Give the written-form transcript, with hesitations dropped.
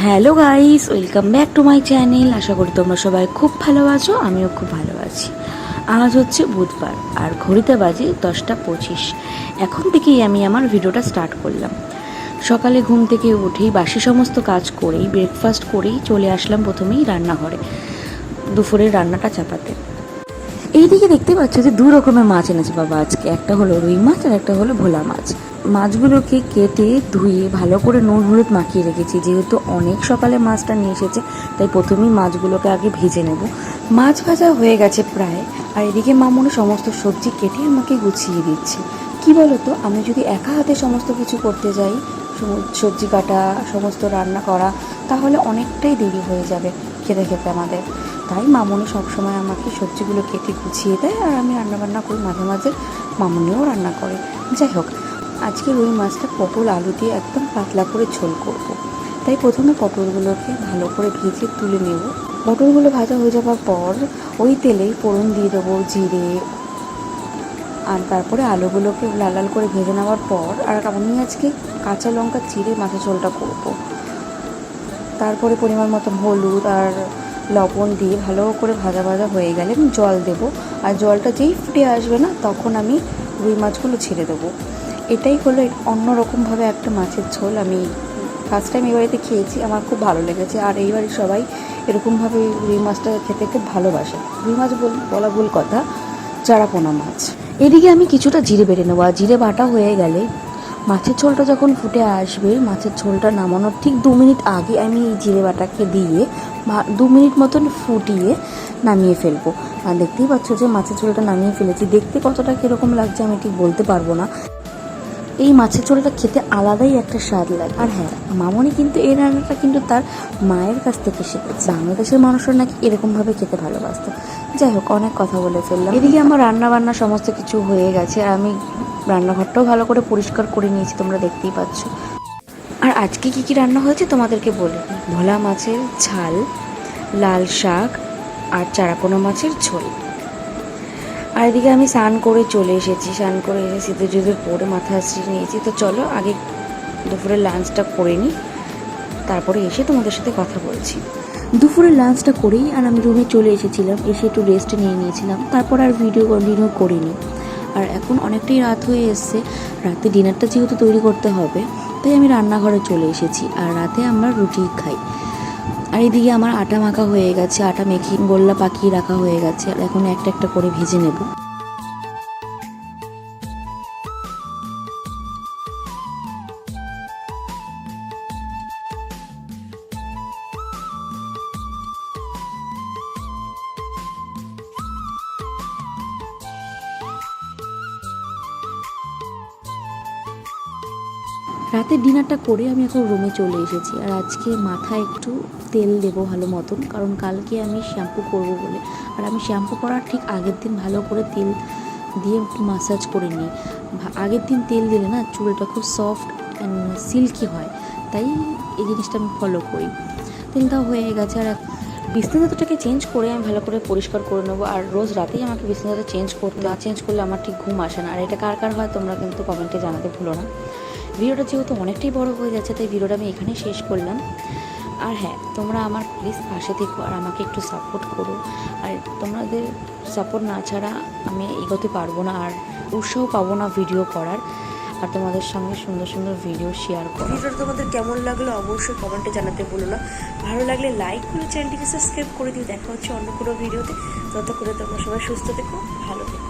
Hello guys, welcome back to my channel. আশা করি তোমরা সবাই খুব ভালো আছো, আমিও খুব ভালো আছি। আজ হচ্ছে বুধবার আর ঘড়িতে বাজে 10:25। এখন থেকেই আমি আমার ভিডিওটা স্টার্ট করলাম। সকালে ঘুম থেকে উঠেই বাসি সমস্ত কাজ করেই ব্রেকফাস্ট করেই চলে আসলাম প্রথমেই রান্নাঘরে দুপুরের রান্নাটা চাপাতে। এইদিকে দেখতে পাচ্ছ যে দু রকমের মাছ এনেছে বাবা আজকে, একটা হলো রুই মাছ আর একটা হলো ভোলা মাছ। মাছগুলোকে কেটে ধুয়ে ভালো করে নুন হলুদ মাখিয়ে রেখেছি, যেহেতু অনেক সকালে মাছটা নিয়ে এসেছে তাই প্রথমেই মাছগুলোকে আগে ভেজে নেব। মাছ ভাজা হয়ে গেছে প্রায়, আর এদিকে মামুনি সমস্ত সবজি কেটে আমাকে গুছিয়ে দিচ্ছে। কি বলতো, আমি যদি একা হাতে সমস্ত কিছু করতে যাই, সবজি কাটা সমস্ত রান্না করা, তাহলে অনেকটাই দেরি হয়ে যাবে খেতে খেতে আমাদের। তাই মামুনি সবসময় আমাকে সবজিগুলো কেটে গুছিয়ে দেয় আর আমি রান্নাবান্না করি, মাঝে মাঝে মামুনিও রান্না করে। যাই হোক, আজকে রুই মাছটা পটল আলু দিয়ে একদম পাতলা করে ঝোল করব। তাই প্রথমে পটলগুলোকে ভালো করে ভেজে তুলে নেব। পটলগুলো ভাজা হয়ে যাওয়ার পর ওই তেলেই ফোড়ন দিয়ে দেবো জিরে, আর তারপরে আলুগুলোকে লাল লাল করে ভেজে নেওয়ার পর আর আমি আজকে কাঁচা লঙ্কা চিড়ে মাছের ঝোলটা করব। তারপরে পরিমাণ মতন হলুদ আর লবণ দিয়ে ভালো করে ভাজা ভাজা হয়ে গেলে আমি জল দেবো, আর জলটা যেই ফুটে আসবে না তখন আমি রুই মাছগুলো ছেড়ে দেবো। এটাই হলো অন্যরকমভাবে একটা মাছের ঝোল। আমি ফার্স্ট টাইম এই বাড়িতে খেয়েছি, আমার খুব ভালো লেগেছে। আর এই বাড়ির সবাই এরকমভাবে রুই মাছটা খেতে খুব ভালোবাসে। রুই মাছ বলা ভুল কথা, চারাপোনা মাছ। এদিকে আমি কিছুটা জিরে বেটে নেবো, আর জিরে বাটা হয়ে গেলে মাছের ঝোলটা যখন ফুটে আসবে, মাছের ঝোলটা নামানোর ঠিক 2 মিনিট আগে আমি এই জিরে বাটাকে দিয়ে 2 মিনিট মতন ফুটিয়ে নামিয়ে ফেলবো। আর দেখতেই পাচ্ছ যে মাছের ঝোলটা নামিয়ে ফেলেছি। দেখতে কতটা কীরকম লাগছে আমি ঠিক বলতে পারবো না। এই মাছের ঝোলটা খেতে আলাদাই একটা স্বাদ লাগে। আর হ্যাঁ, মামনি কিন্তু এই রান্নাটা কিন্তু তার মায়ের কাছ থেকে শিখেছে। বাংলাদেশের মানুষরা নাকি এরকমভাবে খেতে ভালোবাসতো। যাই হোক, অনেক কথা বলে ফেললাম। এদিকে আমার রান্না বান্না সমস্ত কিছু হয়ে গেছে, আর আমি রান্নাঘরটাও ভালো করে পরিষ্কার করে নিয়েছি, তোমরা দেখতেই পাচ্ছ। আর আজকে কি কি রান্না হয়েছে তোমাদেরকে বলি। ভোলা মাছের ঝাল, লাল শাক আর চারাপোনা মাছের ঝোল। আর এদিকে আমি স্নান করে চলে এসেছি, স্নান করে এসে সিঁদুর জুদুর পরে মাথা আশ্রিয়ে নিয়েছি। তো চলো আগে দুপুরের লাঞ্চটা করে নিই, তারপরে এসে তোমাদের সাথে কথা বলছি। দুপুরের লাঞ্চটা করেই আর আমি রুমে চলে এসেছিলাম, এসে একটু রেস্ট নিয়ে নিয়েছিলাম। তারপর আর ভিডিও কন্টিনিউ করিনি। আর এখন অনেকটাই রাত হয়ে এসছে, রাতে ডিনারটা যেহেতু তৈরি করতে হবে তাই আমি রান্নাঘরে চলে এসেছি। আর রাতে আমরা রুটি খাই। আর এদিকে আমার আটা মাখা হয়ে গেছে, আটা মেখে গোল্লা পাকিয়ে রাখা হয়ে গেছে, আর এখন একটা একটা করে ভেজে নেব। রাতের ডিনারটা করে আমি এখন রুমে চলে এসেছি। আর আজকে মাথায় একটু তেল দেবো ভালো মতন, কারণ কালকে আমি শ্যাম্পু করব বলে। আর আমি শ্যাম্পু করার ঠিক আগের দিন ভালো করে তেল দিয়ে একটু মাসাজ করে নিই। আগের দিন তেল দিলে না চুলটা খুব সফট অ্যান্ড সিল্কি হয়, তাই এই জিনিসটা আমি ফলো করি। তেলটা হয়ে গেছে, আর বিছানাটাকে চেঞ্জ করে আমি ভালো করে পরিষ্কার করে নেবো। আর রোজ রাতেই আমাকে বিছানাটা চেঞ্জ করতে, না চেঞ্জ করলে আমার ঠিক ঘুম আসে না। আর এটা কার কার হয় তোমরা কিন্তু কমেন্টে জানাতে ভুলো না। ভিডিওটা যেহেতু অনেকটাই বড় হয়ে যাচ্ছে তাই ভিডিওটা আমি এখানেই শেষ করলাম। আর হ্যাঁ, তোমরা আমার প্লিজ পাশে থেকো আর আমাকে একটু সাপোর্ট করো। আর তোমাদের সাপোর্ট না ছাড়া আমি এগোতে পারবো না, আর উৎসাহ পাবো না ভিডিও করার, আর তোমাদের সঙ্গে সুন্দর সুন্দর ভিডিও শেয়ার করো। ভিডিওটা তোমাদের কেমন লাগলো অবশ্যই কমেন্টে জানাতে ভুলো না। ভালো লাগলে লাইক করে চ্যানেলটিকে সাবস্ক্রাইব করে দিও। দেখা হচ্ছে অন্য কোনো ভিডিওতে। ততক্ষণে তোমরা সবাই সুস্থ থেকো, ভালো থেকো।